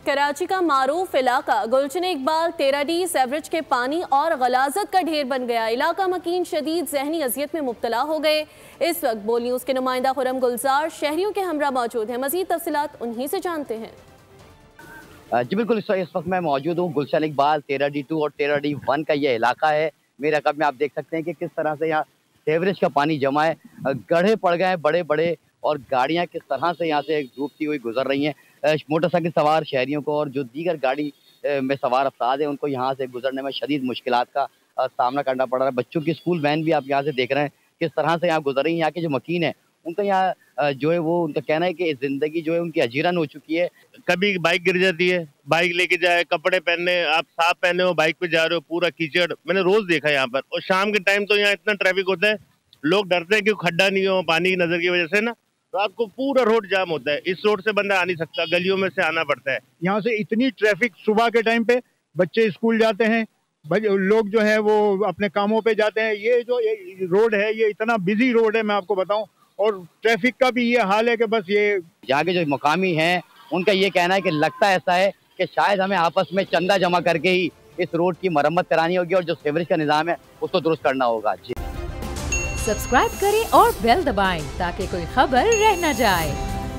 कराची का मारूफ इलाका गुलशन Iqbal 13D sewerage के पानी और गलाजत का ढेर बन गया। इलाका मकीन शदीद जहनी अजियत में मुब्तला हो गए। इस वक्त बोल न्यूज़ के नुमाइंदा खुरम गुलजार शहरियों के हमरा मौजूद हैं। मजीद तफसीलात उन्हीं से जानते हैं। जी बिल्कुल, इस वक्त मैं मौजूद हूँ गुलशन इकबाल 13D2 और 13D1 का ये इलाका है। मेरे रकब में आप देख सकते हैं कि किस तरह से यहाँ सेवरेज का पानी जमा है, गड्ढे पड़ गए हैं बड़े बड़े, और गाड़ियाँ किस तरह से यहाँ से डूबती हुई गुजर रही हैं। मोटरसाइकिल सवार शहरियों को और जो दीगर गाड़ी में सवार अफराद हैं उनको यहाँ से गुजरने में शदीद मुश्किलात का सामना करना पड़ रहा है। बच्चों की स्कूल वैन भी आप यहाँ से देख रहे हैं किस तरह से यहाँ गुजर रही है। यहाँ के जो मकीन है उनका यहाँ जो है वो उनका कहना है कि ज़िंदगी जो है उनकी अजीरन हो चुकी है। कभी बाइक गिर जाती है, बाइक लेके जाए, कपड़े पहनने आप साफ पहने हो, बाइक पे जा रहे हो, पूरा कीचड़ मैंने रोज देखा है यहाँ पर। और शाम के टाइम तो यहाँ इतना ट्रैफिक होता है, लोग डरते हैं कि खड्डा नहीं हो पानी की नजर की वजह से ना, रात को पूरा रोड जाम होता है। इस रोड से बंदा आ नहीं सकता, गलियों में से आना पड़ता है। यहाँ से इतनी ट्रैफिक, सुबह के टाइम पे बच्चे स्कूल जाते हैं, लोग जो है वो अपने कामों पे जाते हैं। ये जो रोड है ये इतना बिजी रोड है, मैं आपको बताऊं। और ट्रैफिक का भी ये हाल है कि बस ये यहाँ के जो मकामी हैं उनका ये कहना है कि लगता ऐसा है कि शायद हमें आपस में चंदा जमा करके ही इस रोड की मरम्मत करानी होगी और जो सीवरेज का निज़ाम है उसको दुरुस्त करना होगा। जी सब्सक्राइब करें और बेल दबाएं ताकि कोई खबर रह न जाए।